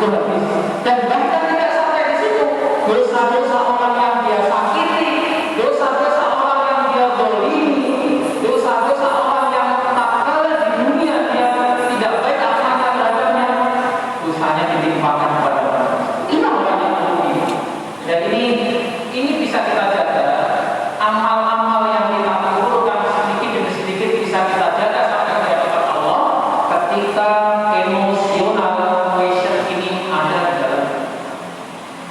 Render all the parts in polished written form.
hancur habis. Dan bahkan tidak sampai di situ, dosa-dosa orang yang dia sakiti, dosa-dosa orang yang dia dolimi, dosa-dosa orang yang tak kalah di dunia dia tidak baik akhlaknya terhadapnya, dosanya ditimpakan kepada orang. Ini orang yang merugi. Dan ini bisa kita jaga. Amal-amal yang kita kumpulkan sedikit demi sedikit bisa kita jaga sampai ke hadapan Allah ketika emosional question ini ada di dalam.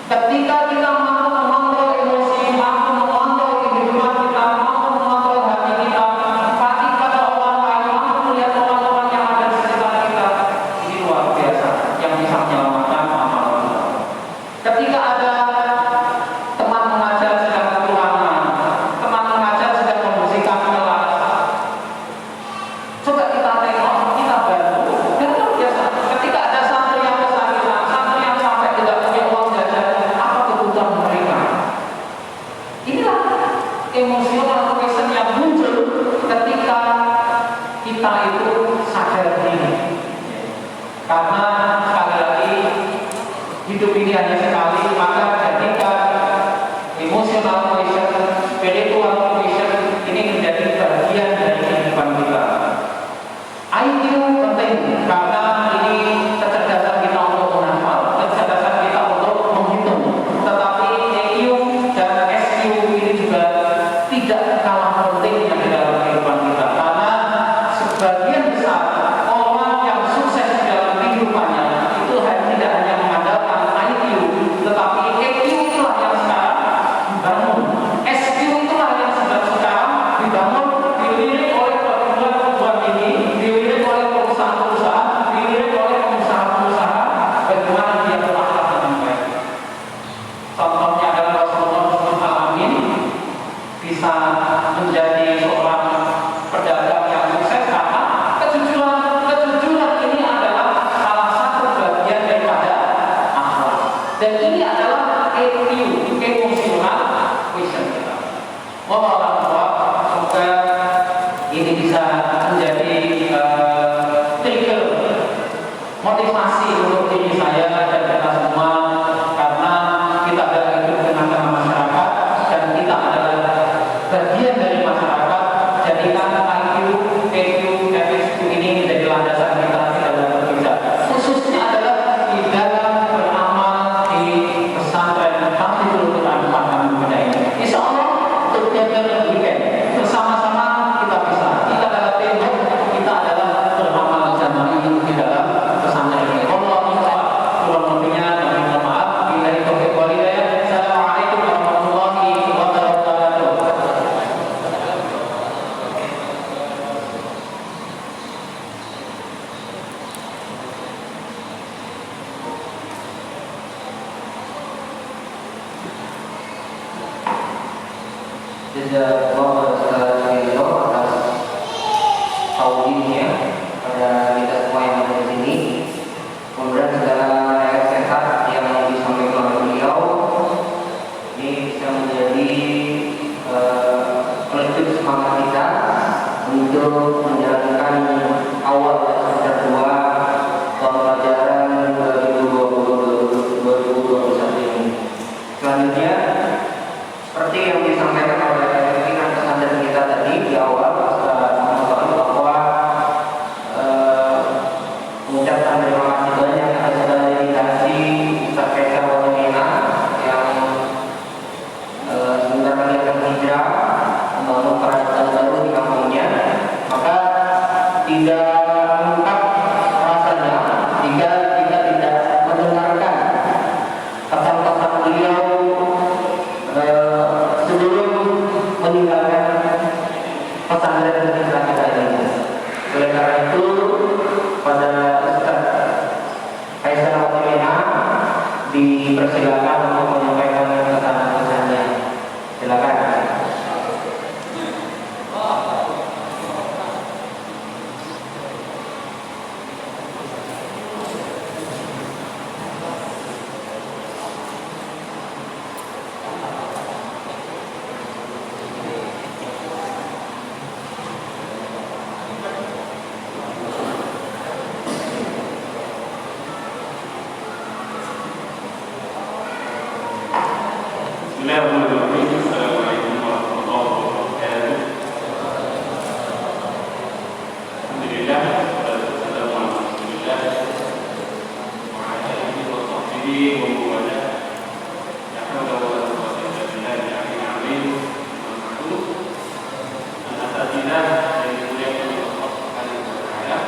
Ketika kita mampu mengontrol emosi, mampu mengontrol kehidupan kita, mampu mengontrol hati kita, empati pada orang lain, mampu melihat orang-orang yang ada di sekitar kita, ini luar biasa yang bisa menyelamatkan amal kita. Ketika ada teman mengajar sedang kekurangan, teman mengajar sedang membersihkan kelas, coba kita tengok, kita bantu, dan luar biasa. Ketika ada santri yang kesakitan, santri yang sampai tidak punya uang jajan, apa kebutuhan mereka? Inilah emosional question yang muncul ketika kita itu sadar diri. Karena sekali lagi hidup ini hanya sekali, maka jadikan emosional question, spiritual question ini menjadi bagian dari kehidupan kita. IQ penting karena ini kecerdasan kita untuk menghafal, kecerdasan kita untuk menghitung. Tetapi EQ dan SQ ini juga tidak kalah pentingnya di dalam kehidupan kita, karena sebagian besar orang yang sukses di dalam kehidupannya itu tidak hanya mengandalkan IQ, tetapi EQ itulah yang sekarang dibangun, SQ itulah yang sekarang dibangun, dilirik oleh perguruan ini, dilirik oleh perusahaan-perusahaan, dilirik oleh pengusaha-pengusaha, bagaimana dia berakhlak dengan baik. Contohnya adalah Rasulullah SAW bisa menjadi seorang pedagang yang sukses karena kejujuran ini adalah salah satu bagian daripada akhlak. Dan ini adalah EQ, emosional question kita. Wallahu a'lam. Semoga ini bisa menjadi trigger motivasi untuk diri saya dan kita semua, karena kita adalah hidup di tengah masyarakat dan kita adalah bagian dari masyarakat. Jadikan IQ, EQ, dan SQ ini menjadi landasan kita di dalam bekerja, khususnya adalah di dalam beramal di pesantren Tahfidzul Quran Pangkalan Bunda ini. Insya Allah together we can, bersama-sama kita bisa. Kita adalah teamwork, kita adalah beramal jamaah di dalam pesantren ini. Wallahu a'lam. Kurang lebihnya kami mohon maaf. Billahi taufiq wal hidayah. Assalamualaikum warahmatullahi wabarakatuh. Jazakallah khairan atas audiennya pada kita semua yang ada di sini. Mudah-mudahan segala nasihat yang disampaikan oleh beliau ini bisa menjadi peliput semangat kita untuk menjalankan awal semester 2 tahun pelajaran 2020-2021 ini. Selanjutnya, seperti yang disampaikan oleh pimpinan pesantren kita tadi di awal, bahwa mengucapkan terima kasih banyak atas segala dedikasi Ustaz Faisal Walimena yang sebentar lagi akan hijrah membangun peradaban baru di kampungnya. Maka tidak lengkap rasanya jika kita tidak mendengarkan pesan-pesan beliau sebelum meninggalkan pesantren kita ini. Oleh karena itu, pada Ustaz Faisal Walimena dipersilakan untuk menyampaikan pesan-pesannya. Silakan. Bismillahirrahmanirrahim. Assalamualaikum warahmatullahi wabarakatuh. Alhamdulillah, wassalatu wassalamu ala Rasulillah wa ala alihi wa sahbihi wa man walah. La haula wa la quwwata illa billahi al-'aliyyil 'azim. Alhamdulillah, yang dimuliakan oleh Allah Subhanahu wa taala.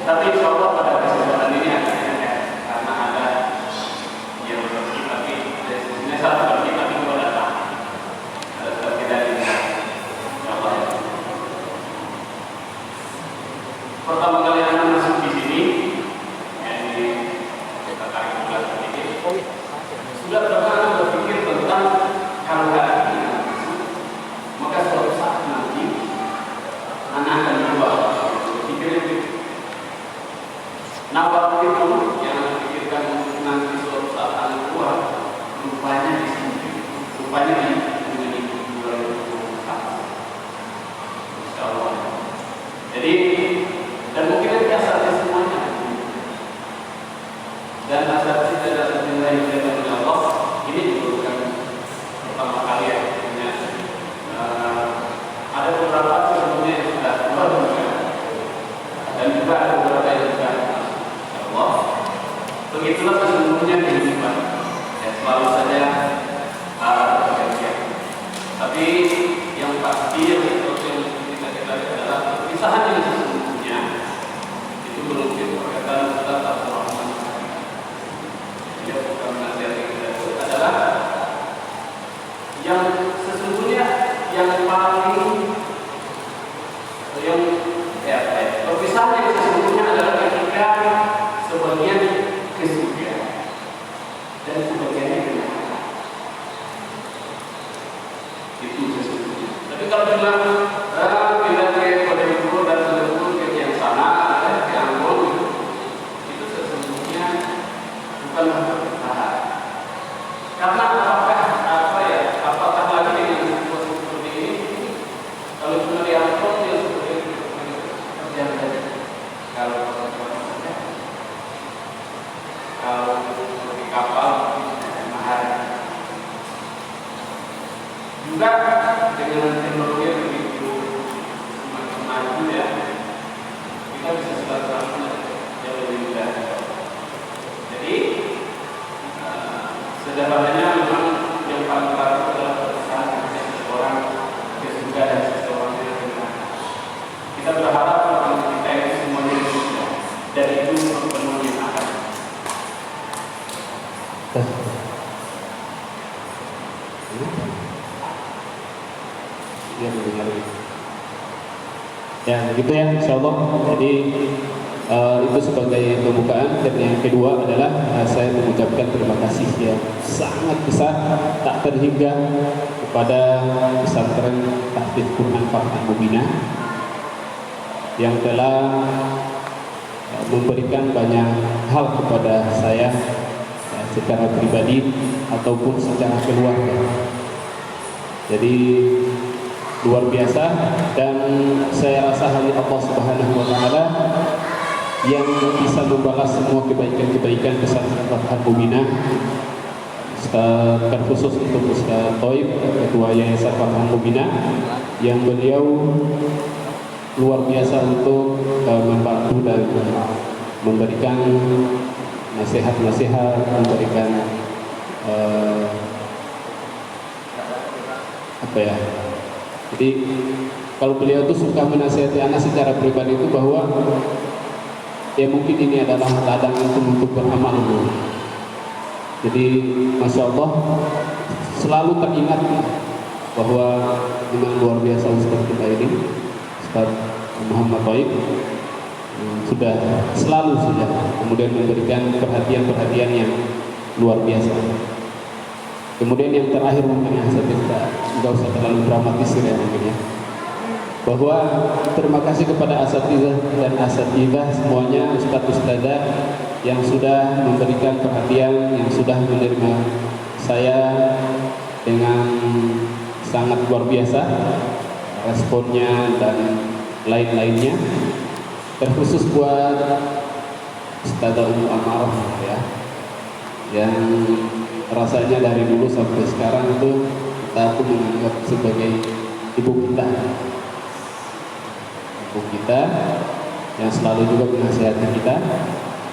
Tapi insya Allah pada kesempatan ini akan ada, karena ada yang berbagi, tapi ini salah berbagi, tapi kalau datang ada berbagi dari insya Allah. Pertama kali anak masuk di sini, yang ini kita tarik bulan sedikit. Sudah berapa anak berpikir tentang kalau hari ini maka suatu saat nanti anak akan berubah. Nah, waktu itu yang pikirkan nanti suatu saat anak keluar, rupanya di sini, rupanya di dunia 2024. Insya Allah. Jadi, dan mungkin nanti asalnya semuanya. Dan asal kita dapat nilai dari Allah, ini juga bukan pertama kali ya. Ada beberapa sebelumnya yang sudah keluar juga, dan juga ada beberapa yang sudah. Begitulah sesungguhnya kehidupan, ya, selalu saja bergantian. Tapi yang pasti yang kita lihat adalah perpisahan yang sesungguhnya itu menunjukkan perkataan Ustaz Abdul Rahman. Dia bukan menasihati kita, itu adalah yang sesungguhnya yang paling perpisahan yang sesungguhnya adalah ketika sebagian ke surga dan sebagiannya ke neraka. Itu sesungguhnya. Tapi kalau bilang tidak ke kode itu dan itu ke yang sana, ke yang bolu, itu sesungguhnya bukanlah perpisahan. Karena apakah lagi dengan situasi seperti ini? Kalau cuma diangkut yang seperti itu, kerjaan saja. Kalau di kapal mahal juga dengan teknologi yang begitu semakin maju ya, kita bisa silaturahmi jauh lebih mudah. Jadi sederhananya memang yang paling baru adalah pesan seseorang ke surga dan seseorang ke neraka. Kita berharap orang kita itu semuanya di surga dan itu pertemuan yang akan. Ya, begitu ya, insyaallah. Jadi itu sebagai pembukaan. Dan yang kedua adalah saya mengucapkan terima kasih yang sangat besar tak terhingga kepada pesantren Tahfidz Quran Fatah Mubinah yang telah memberikan banyak hal kepada saya secara pribadi ataupun secara keluarga. Jadi luar biasa, dan saya rasa hanya Allah Subhanahu wa taala yang bisa membalas semua kebaikan-kebaikan pesantren Fathan Muminah, terkhusus untuk Ustaz Toib, Ketua Yayasan Fathan Muminah, yang beliau luar biasa untuk membantu dan memberikan nasihat-nasihat, memberikan apa ya? Jadi kalau beliau tuh suka menasihati anak secara pribadi itu bahwa ya mungkin ini adalah ladang untuk beramal dulu. Jadi Masya Allah selalu teringat bahwa memang luar biasa Ustaz kita ini, Ustaz Muhammad Toib, sudah kemudian memberikan perhatian-perhatian yang luar biasa. Kemudian yang terakhir mungkin saya tidak usah terlalu dramatisir ya mungkin ya, bahwa terima kasih kepada asatidzah dan asatidzah semuanya, ustadz-ustadzah yang sudah memberikan perhatian, yang sudah menerima saya dengan sangat luar biasa responnya dan lain-lainnya. Terkhusus buat Ustadzah Ummu Amarah ya, yang rasanya dari dulu sampai sekarang itu aku menganggap sebagai ibu kita yang selalu juga menasihati kita.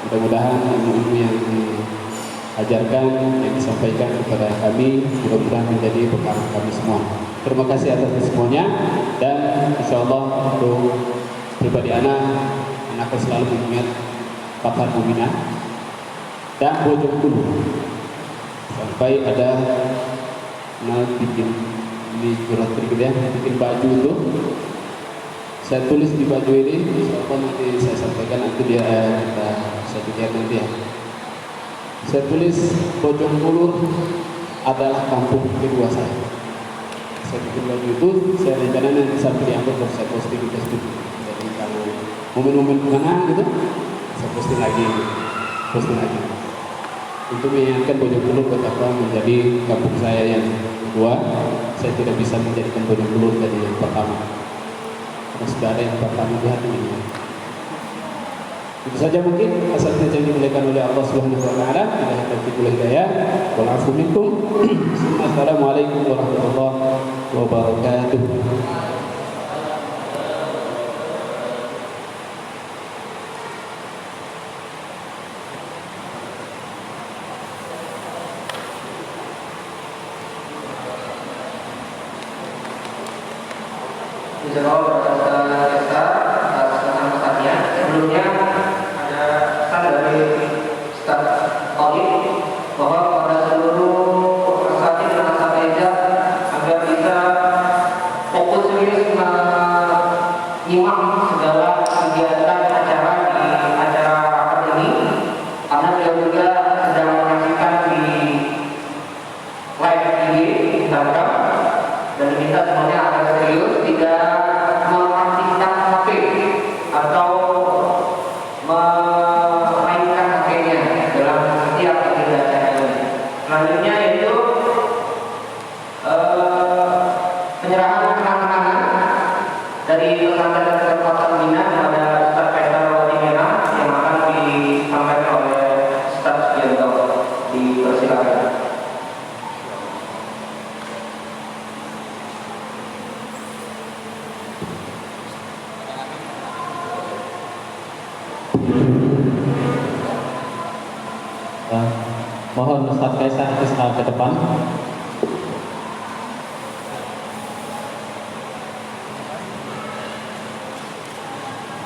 Mudah-mudahan ilmu-ilmu yang diajarkan, yang disampaikan kepada kami, mudah-mudahan menjadi bekal kami semua. Terima kasih atas semuanya, dan insya Allah untuk pribadi anakku selalu mengingat Fathan Muminah dan Bojong dulu sampai ada bikin ini surat berikutnya, bikin baju itu saya tulis di baju ini, insya nanti saya sampaikan, nanti dia saya pikir nanti ya. Saya tulis Bojong Kulur adalah kampung kedua saya. Saya bikin baju itu, saya rencana nanti sampai diambil baru saya posting di Facebook. Jadi kalau momen-momen kenangan gitu, saya posting lagi. Untuk mengingatkan Bojong Kulur betapa menjadi kampung saya yang kedua. Saya tidak bisa menjadikan Bojong Kulur jadi yang pertama. Sudah ada yang pertama di hati ini. Itu saja mungkin asal yang dimuliakan oleh Allah Subhanahu wa taala. Bila taufiq wal hidayah wal afu minkum. Assalamualaikum warahmatullahi wabarakatuh. Dijawab atas pertanyaan. Sebelumnya ada pesan dari Ustaz Toib bahwa pada seluruh asatidz dan asatidzah agar bisa fokus serius menyimak segala kegiatan acara di acara rapat ini, karena beliau juga sedang menyaksikan di live IG Instagram, dan diminta semuanya agar serius, tidak mengaktifkan HP atau memainkan HP-nya dalam setiap agenda acara ini. Selanjutnya yaitu penyerahan kenang-kenangan dari pesantren Fathan Muminah kepada Ustaz Faisal Wati Merah yang akan disampaikan oleh Ustaz Sugianto. Dipersilakan. Mohon Ustaz Kaisar ke depan.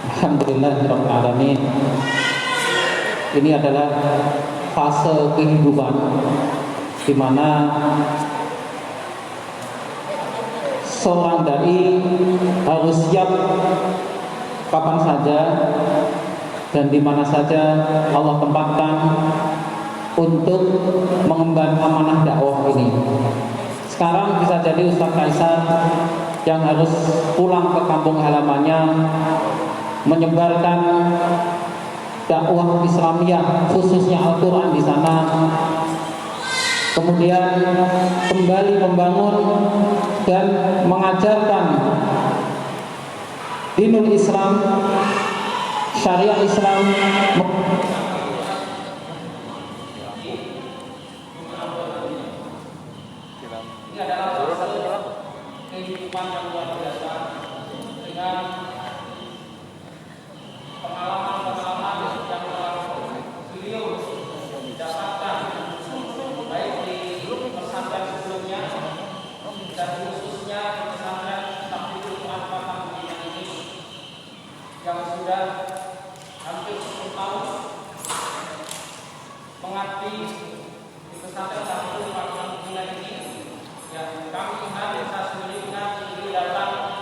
Alhamdulillahirrahmanirrahim. Ini adalah fase kehidupan di mana seorang dai harus siap kapan saja dan di mana saja Allah tempatkan untuk mengemban amanah dakwah ini. Sekarang bisa jadi Ustaz Kaisar yang harus pulang ke kampung halamannya menyebarkan dakwah Islamiyah, khususnya Al-Quran di sana. Kemudian kembali membangun dan mengajarkan dinul Islam syariat Islam Ini adalah satu kehidupan yang luar biasa dengan pengalaman-pengalaman yang beliau dapatkan baik di pesantren sebelumnya dan khususnya di pesantren Tabligh Al-Fatah ini yang sudah hampir 10 tahun mengabdi di pesantren Tabligh Al-Fatah ini. Yang kami hadir saat sendiri beliau datang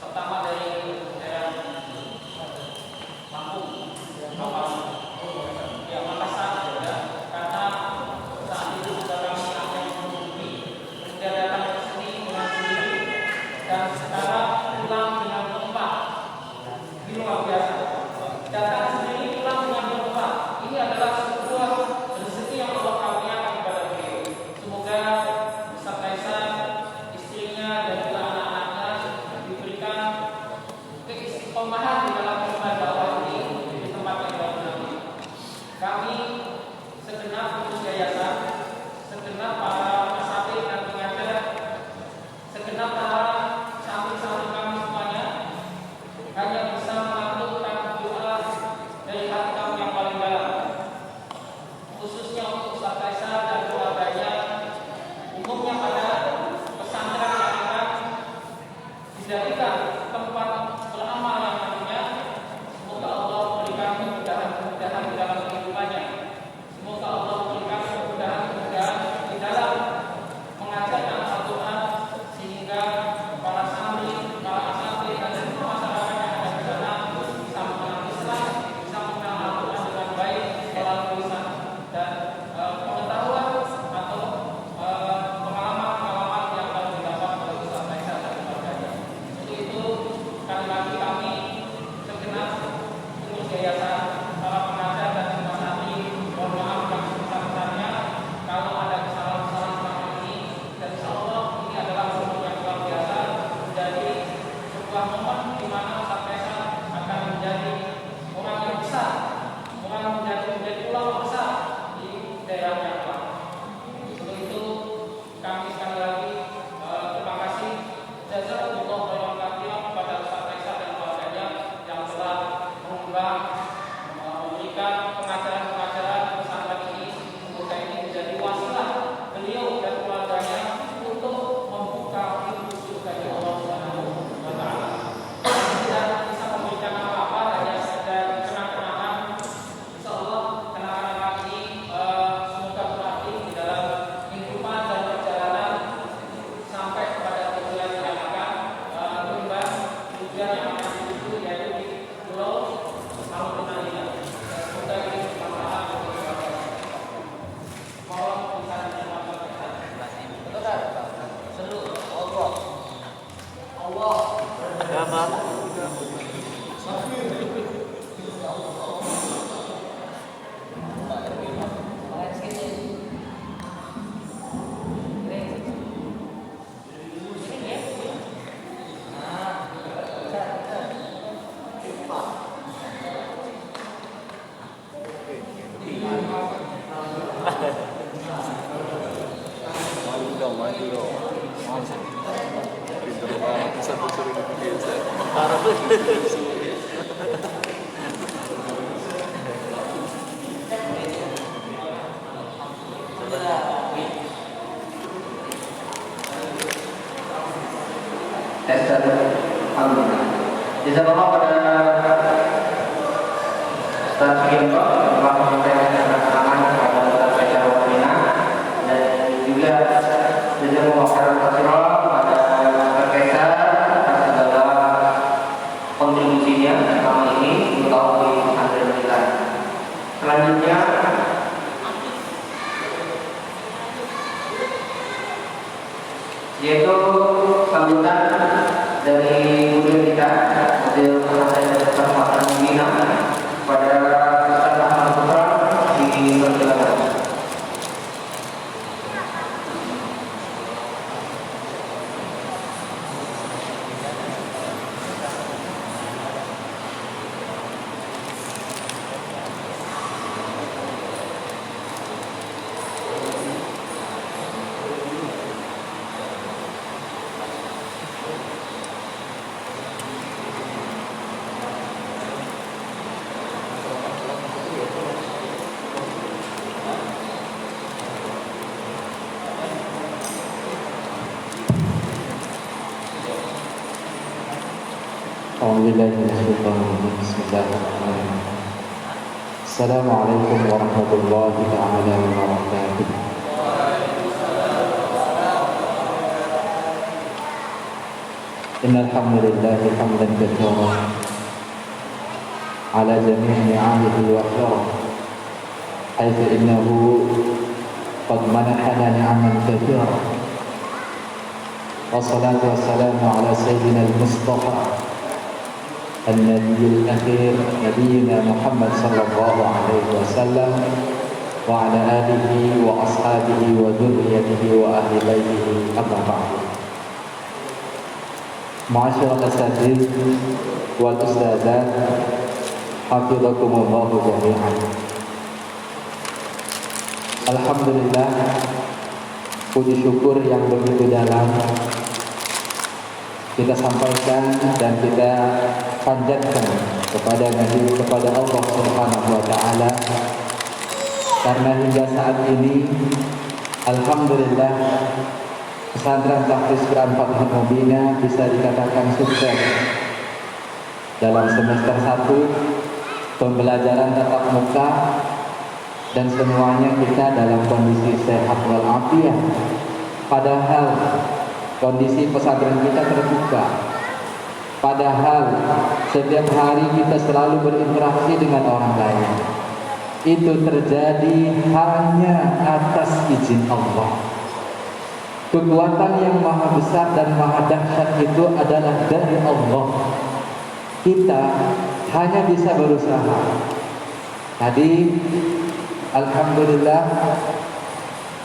pertama dari daerah Lampung, ya Makassar, ya, karena saat itu sudah kami akan menghubungi, kemudian datang ke sini dengan sendiri dan sekarang pulang dengan berempat. Ini luar biasa. Datang sendiri pulang dengan berempat. Ini adalah sebuah rezeki yang Allah karuniakan kepada beliau. Semoga Ustaz Kaisar, istrinya dan juga anak-anaknya diberikan keistiqomahan di dalam mengemban dakwah ini di tempat yang baru nanti. Kami segenap pengurus yayasan, segenap para asatidz dan pengajar, segenap para santri-santri kami semuanya hanya bisa mengaturkan doa dari hati kami yang paling dalam, khususnya untuk Ustaz Kaisar dan keluarganya. Umumnya pada pesantren yang akan dijadikan tempat beramal yang nantinya, semoga Allah memberikan kemudahan-kemudahan di dalam kehidupannya. Semoga Allah memberikan kemudahan-kemudahan di dalam mengajarkan Al-Quran sehingga para santri, para asatidz dan semua masyarakat yang ada di sana bisa mengenal Islam, bisa mengenal Al-Quran dengan baik melalui lisan dan pengetahuan atau pengalaman-pengalaman yang baru didapat oleh Ustaz Kaisar dan keluarganya. Untuk itu, sekali lagi kami segenap pengurus yayasan, para pengajar dan juga santri, mohon maaf yang sebesar-besarnya kalau ada kesalahan-kesalahan selama ini. Dan insya Allah ini adalah momen yang luar biasa, menjadi sebuah momen di mana Ustaz Kaisar akan menjadi orang yang besar, orang yang menjadi ulama besar di daerahnya. Untuk itu kami sekali lagi terima kasih jazakumullah khairan katsiran kepada Ustaz Kaisar dan keluarganya yang telah mengumbang memberikan pengajaran-pengajaran pesantren ini. Semoga ini menjadi wasilah beliau dan keluarganya untuk membuka pintu surga Allah Subhanahu wa taala. Tidak bisa memberikan apa-apa, hanya sekedar kenang-kenangan. Insyaallah kenangan-kenangan ini semoga berarti di dalam kehidupan dan perjalanan sampai kepada tujuan yang akan tujuan yang akan dituju, yaitu di Pulau Samudra ini. Semoga ini bermanfaat untuk keluarga. Mohon bisa dicermati. Betul. Seru. Allah. Alhamdulillah. Jazakallah pada Ustaz Sugianto telah menyampaikan keterangan kepada Ustaz Kaisar Wakrina, dan juga jazakallah khairan katsiran kepada Ustaz Kaisar atas segala kontribusinya selama ini untuk di pesantren kita. Selanjutnya yaitu sambutan dari guru kita, Model Pesantren Pesantren Bina pada Ustaz Ahmad Putra di persilakan. بالله من الشيطان الرجيم. بسم الله الرحمن الرحيم. السلام عليكم ورحمة الله تعالى وبركاته. إن الحمد لله حمدا كثيرا على جميع نعمه وخيره، حيث إنه قد منحنا نعما كثيرة، والصلاة والسلام على سيدنا المصطفى النبي الأخير نبينا محمد صلى الله عليه وسلم وعلى آله وأصحابه وذريته وأهل بيته. أما بعد، معاشر الأساتذة والأستاذات حفظكم الله جميعا. Alhamdulillah, puji syukur yang begitu dalam kita sampaikan dan kita panjatkan kepada Allah Subhanahu wa taala, karena hingga saat ini alhamdulillah pesantren Tahfiz Quran Fathul Mubin bisa dikatakan sukses dalam semester 1 pembelajaran tatap muka, dan semuanya kita dalam kondisi sehat walafiat. Padahal kondisi pesantren kita terbuka. Padahal setiap hari kita selalu berinteraksi dengan orang lain. Itu terjadi hanya atas izin Allah. Kekuatan yang maha besar dan maha dahsyat itu adalah dari Allah. Kita hanya bisa berusaha. Tadi alhamdulillah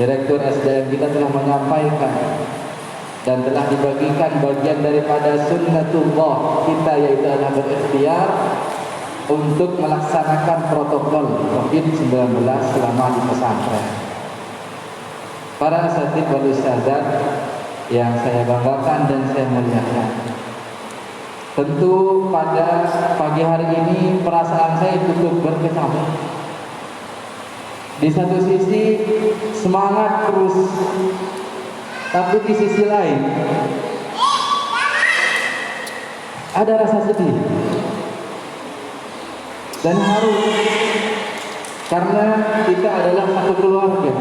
Direktur SDM kita telah menyampaikan dan telah dibagikan bagian daripada sunnatullah kita, yaitu adalah berikhtiar untuk melaksanakan protokol COVID-19 selama di pesantren. Para asatidz wal ustadzat yang saya banggakan dan saya muliakan, tentu pada pagi hari ini perasaan saya cukup berkecamuk. Di satu sisi semangat terus, tapi di sisi lain ada rasa sedih dan haru, karena kita adalah satu keluarga.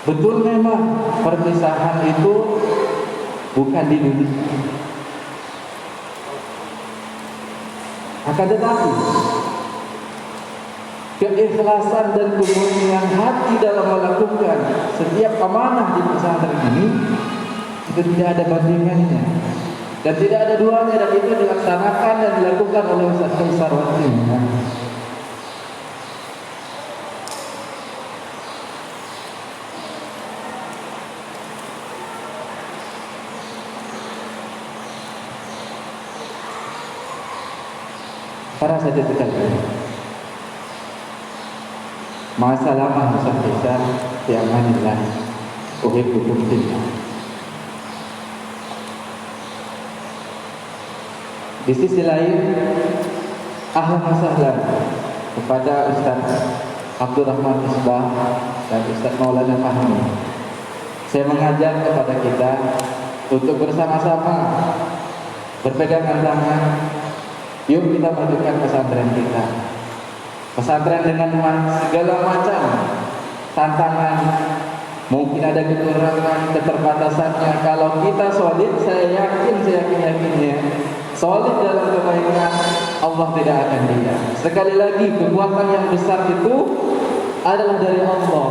Betul, memang perpisahan itu bukan di dunia, akan tetapi keikhlasan dan kemurnian hati dalam melakukan setiap amanah di pesantren ini itu tidak ada bandingannya dan tidak ada duanya, dan itu dilaksanakan dan dilakukan oleh Ustaz Kaisar Watim. Para sahabat sekalian, Ma'asalamah Ustaz Kaisar fi amanillah, uhibbukum fillah. Di sisi lain, ahlan wa sahlan kepada Ustaz Abdurrahman Misbah dan Ustaz Maulana Fahmi. Saya mengajak kepada kita untuk bersama-sama berpegangan tangan. Yuk kita majukan pesantren kita. Pesantren dengan segala macam tantangan, mungkin ada kekurangan, keterbatasannya. Kalau kita solid, saya yakinnya solid dalam kebaikan, Allah tidak akan diam. Sekali lagi, kekuatan yang besar itu adalah dari Allah.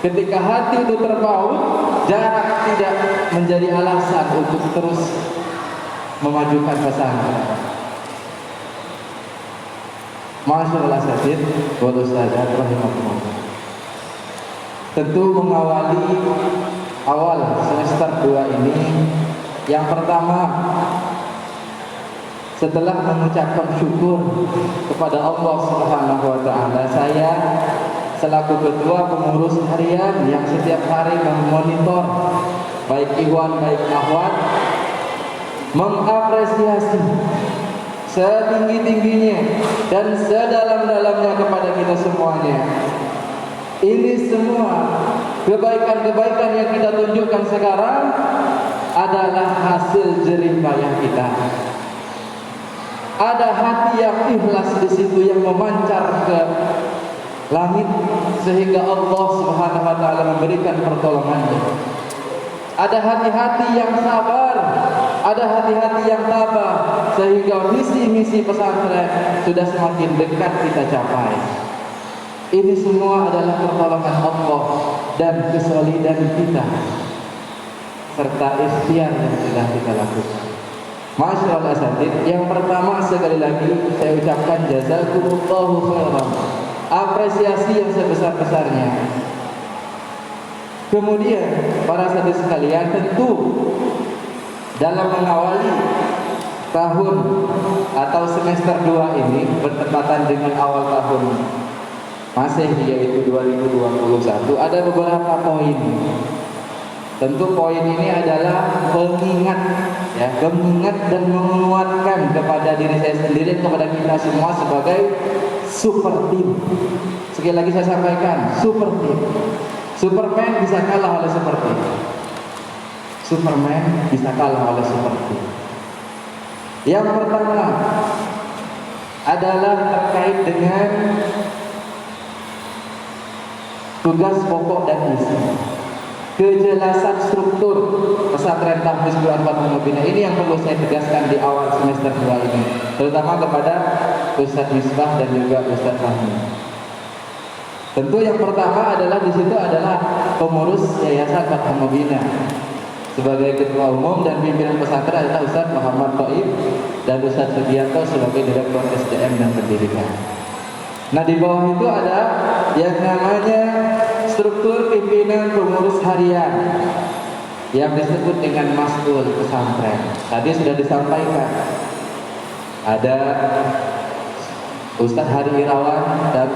Ketika hati itu terpaut, jarak tidak menjadi alasan untuk terus memajukan pesantren. Masyaallah asatidz wal ustadzat rahimakumullah. Tentu mengawali awal semester 2 ini, yang pertama setelah mengucapkan syukur kepada Allah Subhanahu wa taala, saya selaku ketua pengurus harian yang setiap hari memonitor baik ikhwan baik akhwat, mengapresiasi setinggi-tingginya dan sedalam-dalamnya kepada kita semuanya. Ini semua Kebaikan-kebaikan yang kita tunjukkan sekarang adalah hasil jerih payah kita. Ada hati yang ikhlas di situ yang memancar ke langit sehingga Allah Subhanahu wa taala memberikan pertolongannya. Ada hati-hati yang sabar, ada hati-hati yang tabah sehingga misi-misi pesantren sudah semakin dekat kita capai. Ini semua adalah pertolongan Allah dan kesolidan kita serta ikhtiar yang sudah kita lakukan. Masyaallah asatid, yang pertama sekali lagi saya ucapkan jazakumullahu khairan. Apresiasi yang sebesar-besarnya. Kemudian para sahabat sekalian, tentu dalam mengawali tahun atau semester 2 ini bertepatan dengan awal tahun Masehi yaitu 2021, ada beberapa poin. Tentu poin ini adalah pengingat dan menguatkan kepada diri saya sendiri, kepada kita semua sebagai super team. Sekali lagi saya sampaikan, super team. Superman bisa kalah oleh super team. Superman bisa kalah oleh super team. Yang pertama adalah terkait dengan tugas pokok dan isi. Kejelasan struktur pesantren Tahfiz Quran Fathul Mubin ini yang perlu saya tegaskan di awal semester 2 ini, terutama kepada Ustaz Misbah dan juga Ustaz Fahmi. Tentu yang pertama adalah di situ adalah pengurus Yayasan Fathul Mubin. Sebagai ketua umum dan pimpinan pesantren adalah Ustaz Muhammad Thaib dan Ustaz Sugianto sebagai direktur SDM dan pendidikan. Nah, di bawah itu ada yang namanya struktur pimpinan pengurus harian yang disebut dengan Mas'ul pesantren. Tadi sudah disampaikan. Ada Ustaz Hari Irawan dan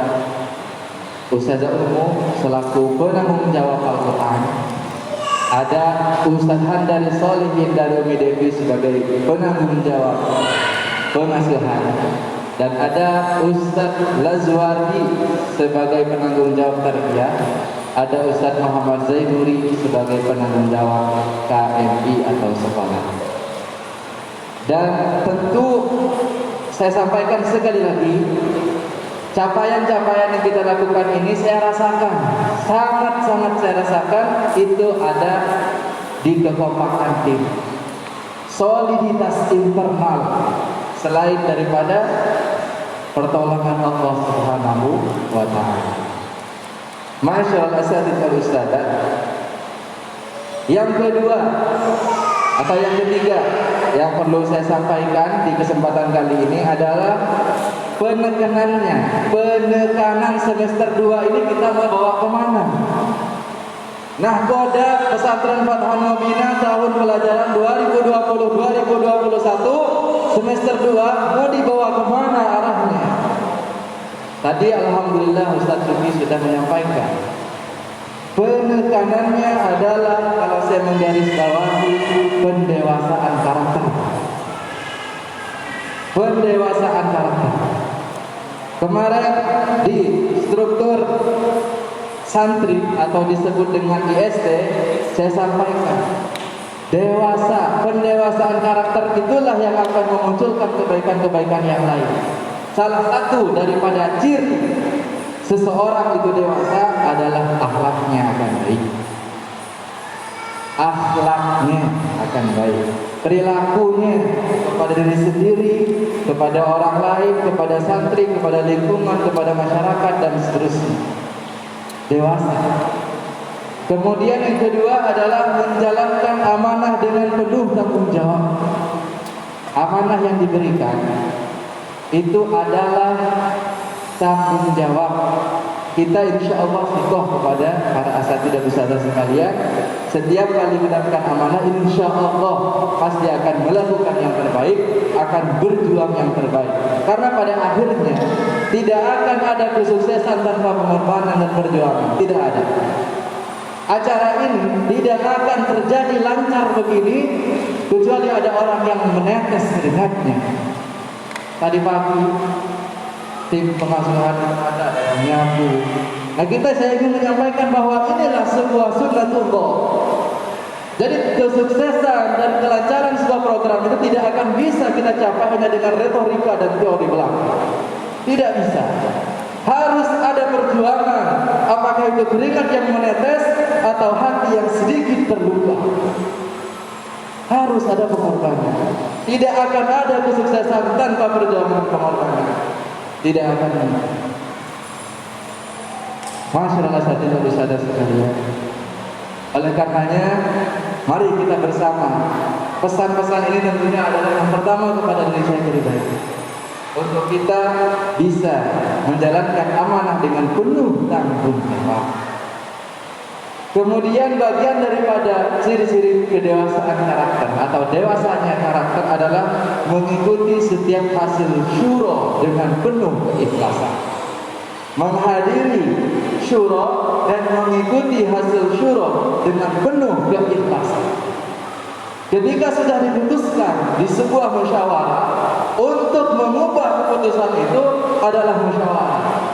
Ustazah Ummu selaku penanggung jawab Al-Quran. Ada Ustaz Handari Solihin dari Umi Devi sebagai penanggung jawab pengasuhan. Dan ada Ustaz Lazwardi sebagai penanggung jawab tarbiyah. Ada Ustaz Muhammad Zainuri sebagai penanggung jawab KMI atau sekolah. Dan tentu saya sampaikan sekali lagi, capaian-capaian yang kita lakukan ini saya rasakan, sangat-sangat saya rasakan itu ada di kekompakan tim, soliditas internal, selain daripada pertolongan Allah Subhanahu wa taala. Masyaallah asatidz wal ustadzat. Yang kedua atau yang ketiga yang perlu saya sampaikan di kesempatan kali ini adalah penekanan semester 2 ini kita mau bawa kemana? Nahkoda Pesantren Fathul Mubin tahun pelajaran 2020-2021 semester 2 mau dibawa kemana arahnya? Tadi alhamdulillah Ustaz Sufi sudah menyampaikan. Penekanannya adalah kalau saya menggarisbawahi pendewasaan karakter. Pendewasaan karakter. Kemarin di struktur santri atau disebut dengan IST saya sampaikan, pendewasaan karakter itulah yang akan memunculkan kebaikan-kebaikan yang lain. Salah satu daripada ciri seseorang itu dewasa adalah akhlaknya akan baik. Akhlaknya akan baik, perilakunya kepada diri sendiri, kepada orang lain, kepada santri, kepada lingkungan, kepada masyarakat dan seterusnya. Dewasa. Kemudian yang kedua adalah menjalankan amanah dengan penuh tanggung jawab. Amanah yang diberikan itu adalah tanggung jawab. Kita insya Allah hikoh kepada para asatidz dan ustadzah sekalian, setiap kali mendapatkan amanah insya Allah pasti akan melakukan yang terbaik, akan berjuang yang terbaik. Karena pada akhirnya tidak akan ada kesuksesan tanpa pengorbanan dan perjuangan. Tidak ada. Acara ini tidak akan terjadi lancar begini kecuali ada orang yang menetes keringatnya. Tadi pagi tim pengasuhan ada yang nyapu, Nah, saya ingin menyampaikan bahwa inilah sebuah sunnatullah. Jadi kesuksesan dan kelancaran sebuah program itu tidak akan bisa kita capai hanya dengan retorika dan teori belaka. Tidak bisa. Harus ada perjuangan. Apakah itu keringat yang menetes atau hati yang sedikit terluka. Harus ada pengorbanan. Tidak akan ada kesuksesan tanpa perjuangan pengorbanan. Tidak akan ada. Masyaallah sahabat bersadar sekalian. Oleh karenanya, mari kita bersama. Pesan-pesan ini tentunya adalah yang pertama kepada diri saya pribadi. Untuk kita bisa menjalankan amanah dengan penuh tanggung jawab. Kemudian bagian daripada ciri-ciri kedewasaan karakter atau dewasanya karakter adalah mengikuti setiap hasil syuro dengan penuh keikhlasan. Menghadiri syuro dan mengikuti hasil syuro dengan penuh keikhlasan. Ketika sudah diputuskan di sebuah musyawarah, untuk mengubah keputusan itu adalah musyawarah.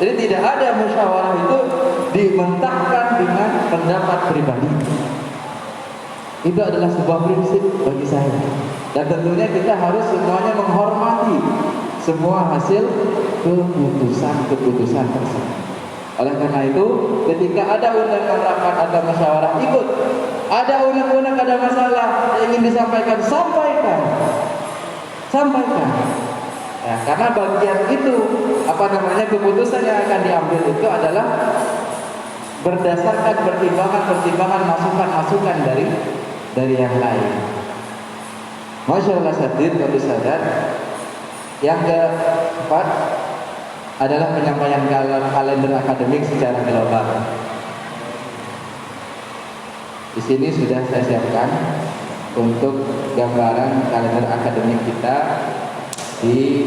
Jadi tidak ada musyawarah itu dimentahkan dengan pendapat pribadi. Itu adalah sebuah prinsip bagi saya. Dan tentunya kita harus semuanya menghormati semua hasil keputusan tersebut. Oleh karena itu, ketika ada undangan rapat atau musyawarah, ikut. Ada unek-unek, ada masalah yang ingin disampaikan, sampaikan. Ya, karena bagian itu, keputusan yang akan diambil itu adalah berdasarkan pertimbangan masukan dari yang lain. Masyaallah sadid baru sadar. Yang keempat adalah penyampaian kalender akademik secara global. Di sini sudah saya siapkan untuk gambaran kalender akademik kita di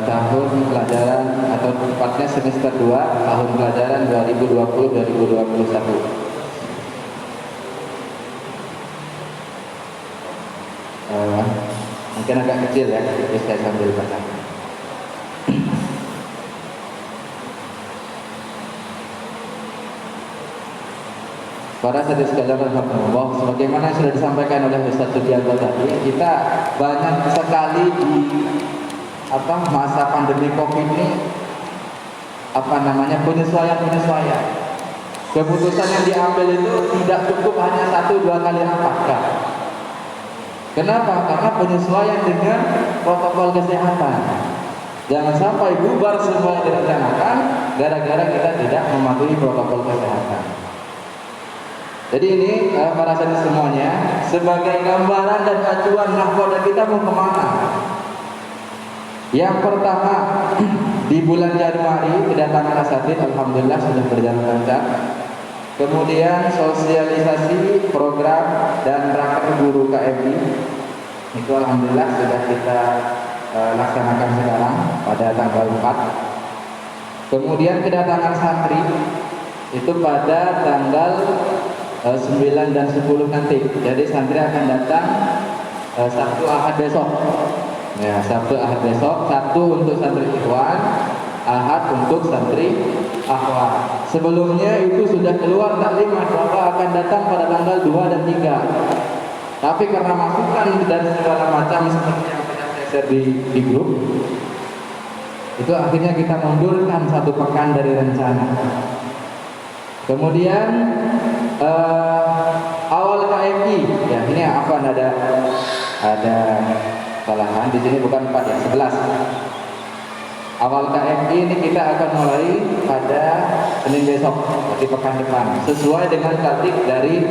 tahun pelajaran atau tepatnya semester 2 tahun pelajaran 2020-2021. Mungkin agak kecil ya, jadi saya sambil baca. Para saudara sekalian rahmatullah, sebagaimana yang sudah disampaikan oleh Ustaz Sugianto tadi, kita banyak sekali di masa pandemi Covid ini penyesuaian. Keputusan yang diambil itu tidak cukup hanya 1-2 kali rapat. Kenapa? Karena penyesuaian dengan protokol kesehatan. Jangan sampai bubar semua yang direncanakan gara-gara kita tidak mematuhi protokol kesehatan. Jadi ini para saudara semuanya sebagai gambaran dan acuan nahkoda kita mau kemana. Yang pertama, di bulan Januari kedatangan asatid alhamdulillah sudah berjalan lancar. Kemudian sosialisasi program dan raker guru KMI itu alhamdulillah sudah kita laksanakan sekarang pada tanggal 4. Kemudian kedatangan santri itu pada tanggal 9 dan 10 nanti. Jadi santri akan datang Sabtu Ahad besok. Ya, Sabtu Ahad besok, Sabtu untuk santri ikhwan, Ahad untuk santri akhwat. Sebelumnya itu sudah keluar taklimat bahwa akan datang pada tanggal 2 dan 3. Tapi karena masukan dan segala macam seperti yang pernah saya share di grup, itu akhirnya kita mundurkan 1 pekan dari rencana. Kemudian awal KMI, ya ini ada kesalahan di sini, bukan 4 ya, 11. Awal KMI ini kita akan mulai pada Senin besok, di pekan depan, sesuai dengan tatib dari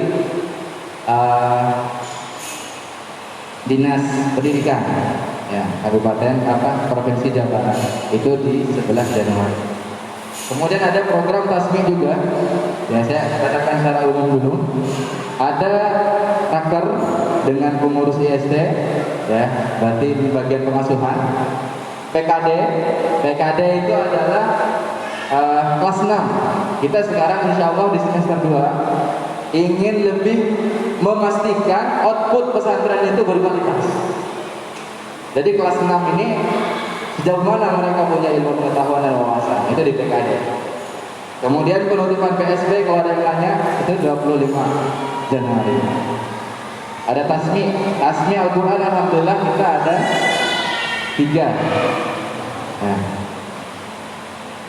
Dinas Pendidikan, ya, Kabupaten Provinsi Jawa Barat, itu di 11 Januari. Kemudian ada program tasmi juga, ya saya katakan secara umum dulu. Ada raker dengan pengurus ISD, ya, berarti di bagian pengasuhan. PKD itu adalah kelas 6. Kita sekarang insya Allah di semester 2 ingin lebih memastikan output pesantren itu berkualitas. Jadi kelas 6 ini sejauh mana mereka punya ilmu pengetahuan dan wawasan, itu di PKD. Kemudian penutupan PSB kalau ada yang nanya itu 25 Januari. Ada tasmi Al-Quran, alhamdulillah kita ada 3. Nah,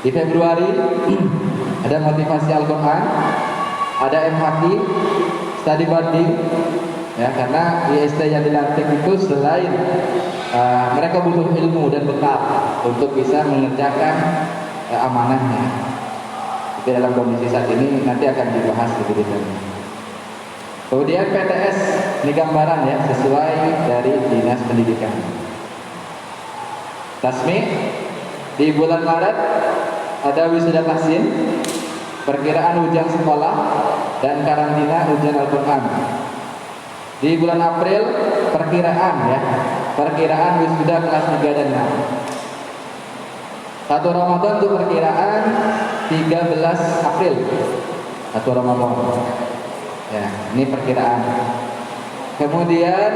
di Februari ada motivasi Al-Quran, ada MHQ, study banding, ya, karena IST yang dilantik itu selain mereka butuh ilmu dan bekal untuk bisa mengerjakan amanahnya. Di dalam kondisi saat ini nanti akan dibahas lebih detail. Kemudian PTS, ini gambaran ya sesuai dari Dinas Pendidikan. Tasmi di bulan Maret ada wisuda tahsin, perkiraan ujian sekolah dan karantina ujian Al-Quran. Di bulan April perkiraan wisuda kelas 3 dan 6. 1 Ramadan untuk perkiraan 13 April. 1 Ramadan. Ya, ini perkiraan. Kemudian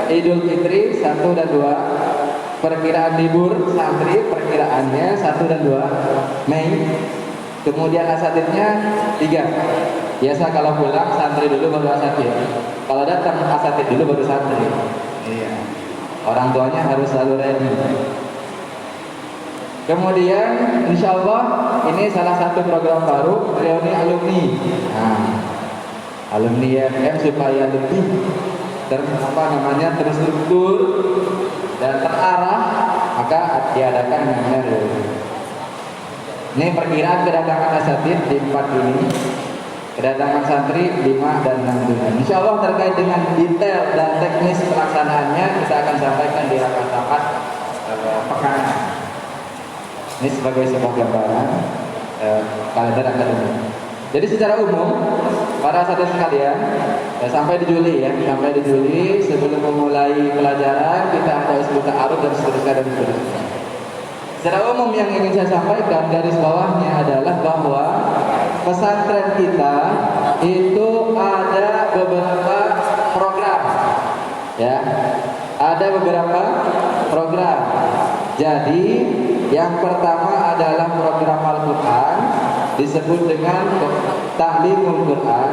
Idul Fitri 1 dan 2. Perkiraan libur santri perkiraannya 1 dan 2 Mei. Kemudian asatidnya 3. Biasa kalau pulang santri dulu baru asatid. Kalau datang asatid dulu baru santri. Iya. Orang tuanya harus selalu ready. Kemudian insya Allah ini salah satu program baru reuni alumni. Nah, alumni YFM supaya lebih terstruktur dan terarah, maka diadakan namanya reuni. Ini perkiraan kedatangan asatid di 4 Juni, kedatangan santri 5 dan 6 Juni. Insya Allah terkait dengan detail dan teknis pelaksanaannya kita akan sampaikan di rapat-rapat pekan. Ini sebagai sebuah gambaran kalender akademik. Jadi secara umum para asatid sekalian, sampai di Juli ya, sampai di Juli sebelum memulai pelajaran kita ada isbul ta'aruf dan seterusnya. Secara umum yang ingin saya sampaikan garis bawahnya adalah bahwa pesantren kita itu ada beberapa program, ya, ada beberapa program. Jadi yang pertama adalah program Al-Quran, disebut dengan Ta'limul Quran.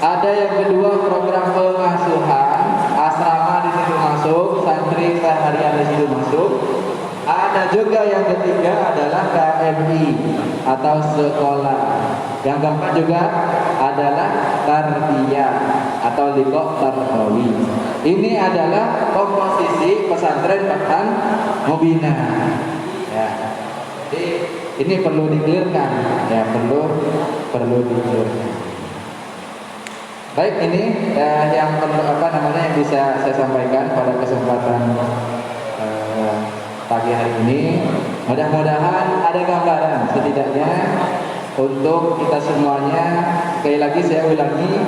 Ada yang kedua program pengasuhan, asrama di situ masuk, santri seharian di situ masuk. Ada juga yang ketiga adalah KMI atau sekolah. Yang keempat juga adalah tarbiyah atau liqah tarbawi. Ini adalah komposisi pesantren Pekan Mubinah. Ya. Jadi ini perlu dikelirkan, ya, perlu dikelirkan. Baik, ini yang yang bisa saya sampaikan pada kesempatan pagi hari ini. Mudah-mudahan ada gambaran setidaknya untuk kita semuanya. Sekali lagi saya ulangi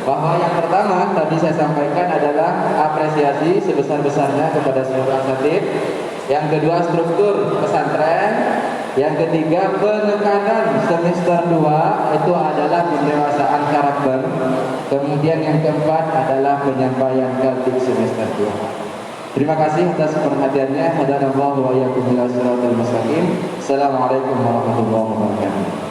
bahwa yang pertama tadi saya sampaikan adalah apresiasi sebesar-besarnya kepada seluruh asatid. Yang kedua struktur pesantren. Yang ketiga penekanan semester 2 itu adalah pendewasaan karakter. Kemudian yang keempat adalah penyampaian kritik semester 2. Terima kasih atas perhatiannya. Hadanallahu wa iyyakum ila siratal mustaqim. Assalamualaikum warahmatullahi wabarakatuh.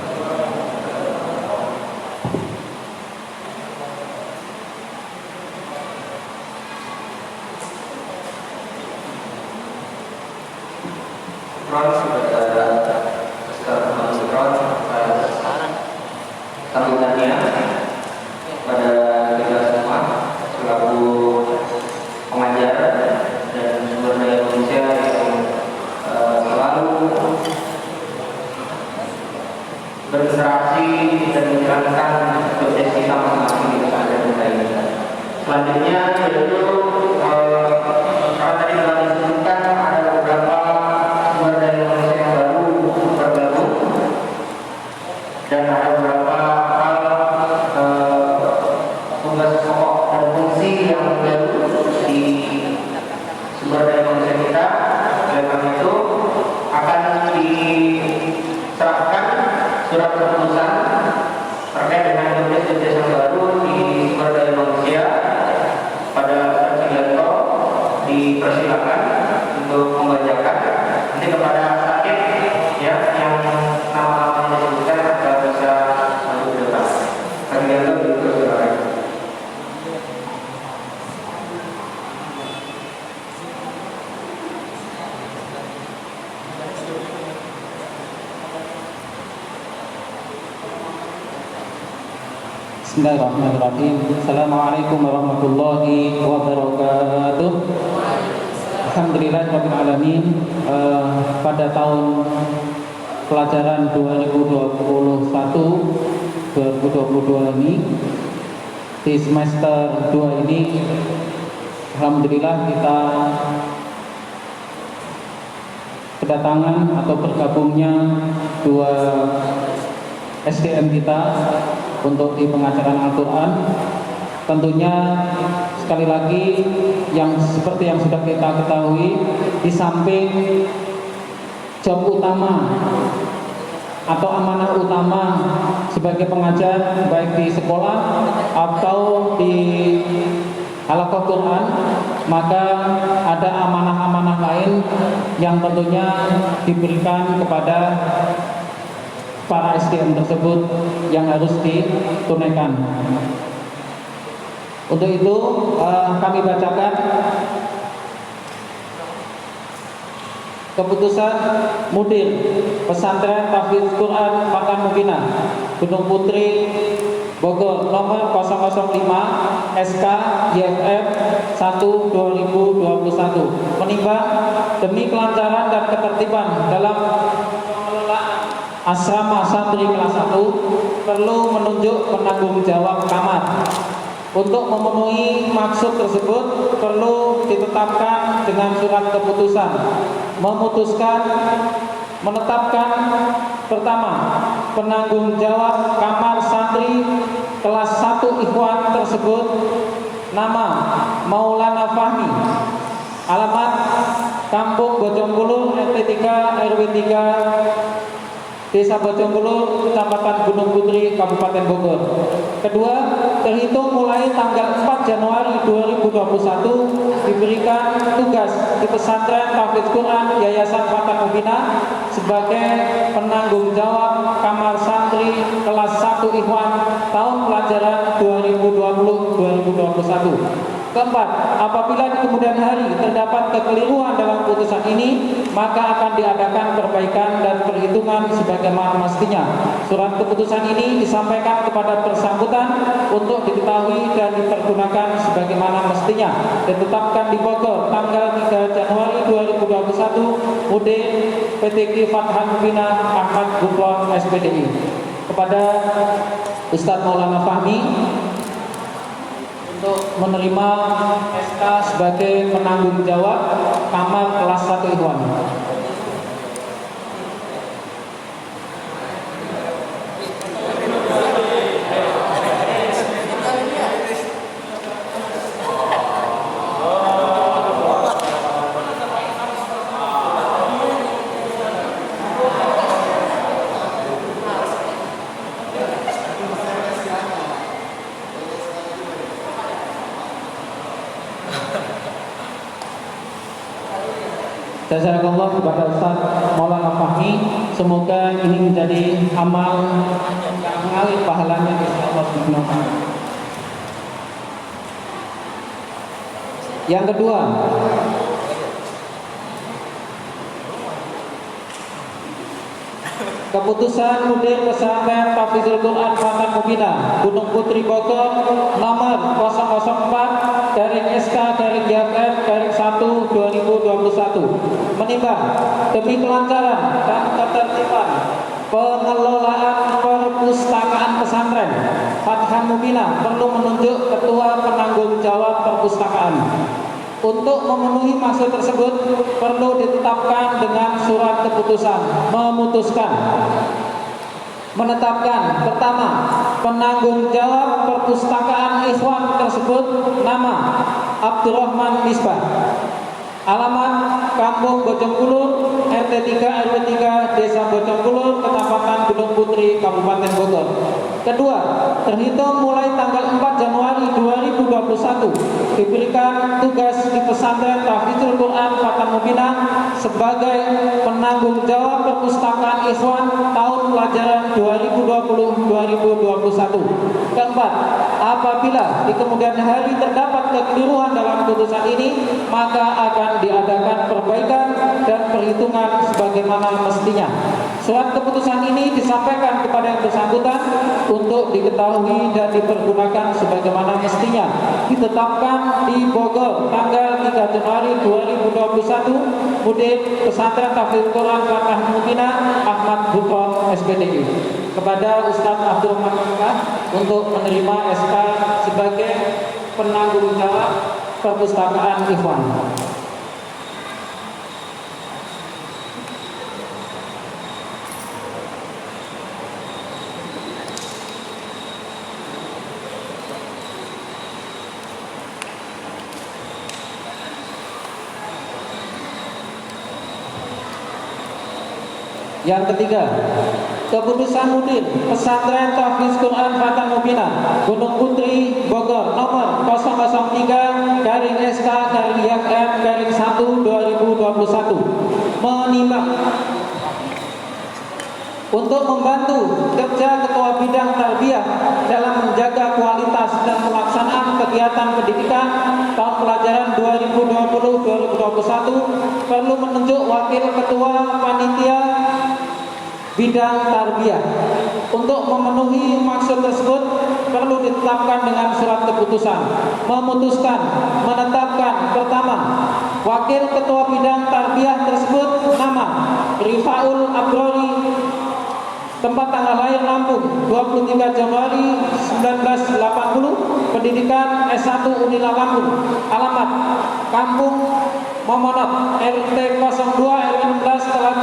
Sambutannya pada kita semua selaku pengajar dan sumber daya manusia yang selalu berinteraksi dan menjalankan tugas kita masing-masing di pesantren kita ini. Selanjutnya yaitu kalau tadi telah disebutkan ada beberapa sumber daya manusia yang baru bergabung dan ada beberapa tugas pokok dan fungsi yang baru di sumber daya manusia kita. Oleh karena itu akan diserahkan surat keputusan terkait dengan tugas-tugas yang baru di sumber daya manusia pada Sugianto. Dipersilakan untuk membacakan nanti kepada sakit ya yang nama-namanya disebutkan agar bisa Bismillahirrahmanirrahim. Assalamualaikum warahmatullahi wabarakatuh. Alhamdulillahirabbil alamin. Pada tahun pelajaran 2021-2022 ini, di semester 2 ini, alhamdulillah kita kedatangan atau bergabungnya dua SDM kita untuk di pengajaran Al-Quran. Tentunya sekali lagi yang seperti yang sudah kita ketahui, di samping job utama atau amanah utama sebagai pengajar baik di sekolah atau di halaqah Quran, maka ada amanah-amanah lain yang tentunya diberikan kepada para SDM tersebut yang harus ditunaikan. Untuk itu kami bacakan keputusan Mudir Pesantren Tahfidz Quran Makan Mubina Gunung Putri Bogor nomor 005 SK YFF 1/2021 menimbang demi kelancaran dan ketertiban dalam pengelolaan asrama santri kelas 1 perlu menunjuk penanggung jawab kamar. Untuk memenuhi maksud tersebut perlu ditetapkan dengan surat keputusan menetapkan pertama, penanggung jawab kamar santri kelas 1 Ikhwan tersebut nama Maulana Fahmi, alamat Kampung Bojonggulur RT 3 RW 3 Desa Bojonggulur, Kecamatan Gunung Putri, Kabupaten Bogor. Kedua, terhitung mulai tanggal 4 Januari 2021 diberikan tugas di pesantren Tahfidz Quran Yayasan Makan Mubina sebagai penanggung jawab kamar santri kelas 1 Ikhwan tahun pelajaran 2020-2021. Keempat, apabila di kemudian hari terdapat kekeliruan dalam putusan ini, maka akan diadakan perbaikan dan perhitungan sebagaimana mestinya. Surat keputusan ini disampaikan kepada bersangkutan untuk diketahui dan dipergunakan sebagaimana mestinya. Ditetapkan di Bogor tanggal 3 Januari 2021, UD PTQ Fathan Mubina Ahmad Gufron SPDI. Kepada Ustadz Maulana Fahmi untuk menerima SK sebagai penanggung jawab kamar kelas 1 Ikhwan. Jazakallah kepada Ustaz Maulana Fahmi, semoga ini menjadi amal yang mengalir pahalanya di sisi Allah Subhanahu wa taala. Yang kedua, keputusan Mudir Pesantren Tahfidz Quran Makan Mubina Gunung Putri Bogor nomor 004/GFF/1/2021 menimbang demi kelancaran dan ketertiban pengelolaan perpustakaan pesantren Fathan Mubina perlu menunjuk ketua penanggung jawab perpustakaan. Untuk memenuhi maksud tersebut perlu ditetapkan dengan surat keputusan menetapkan pertama, penanggung jawab perpustakaan Ikhwan tersebut nama Abdurrahman Misbah, alamat Kampung Bojonggulur RT 3 RW 3 Desa Bojonggulur, Kecamatan Gunung Putri, Kabupaten Bogor. Kedua, terhitung mulai tanggal 4 Januari 2021 diberikan tugas di pesantren Tahfidz Quran Makan Mubina sebagai penanggung jawab perpustakaan Ikhwan tahun pelajaran 2020-2021. Keempat, apabila di kemudian hari terdapat kekeliruan dalam putusan ini, maka akan diadakan perbaikan dan perhitungan sebagaimana mestinya. Surat keputusan ini disampaikan kepada yang bersangkutan untuk diketahui dan dipergunakan sebagaimana mestinya. Ditetapkan di Bogor tanggal 3 Januari 2021, Mudir Pesantren Tahfidz Quran Fatah Mubina Ahmad Bukron SPDI. Kepada Ustadz Abdul Rahman untuk menerima SK sebagai penanggung jawab perpustakaan Ikhwan. Yang ketiga, keputusan Mudir Pesantren Tahfidz Quran Fatah Mubina Gunung Putri Bogor nomor 003-YM-1-2021 menimbang untuk membantu kerja Ketua Bidang Tarbiyah dalam menjaga kualitas dan pelaksanaan kegiatan pendidikan tahun pelajaran 2020-2021 perlu menunjuk Wakil Ketua Panitia Bidang Tarbiyah. Untuk memenuhi maksud tersebut perlu ditetapkan dengan surat keputusan. Memutuskan menetapkan pertama, Wakil Ketua Bidang Tarbiyah tersebut nama Rifaul Abrori, tempat tanggal lahir Lampung 23 Januari 1980, pendidikan S1 Unila Lampung, alamat Kampung Momonot RT 02 RW 16 Telah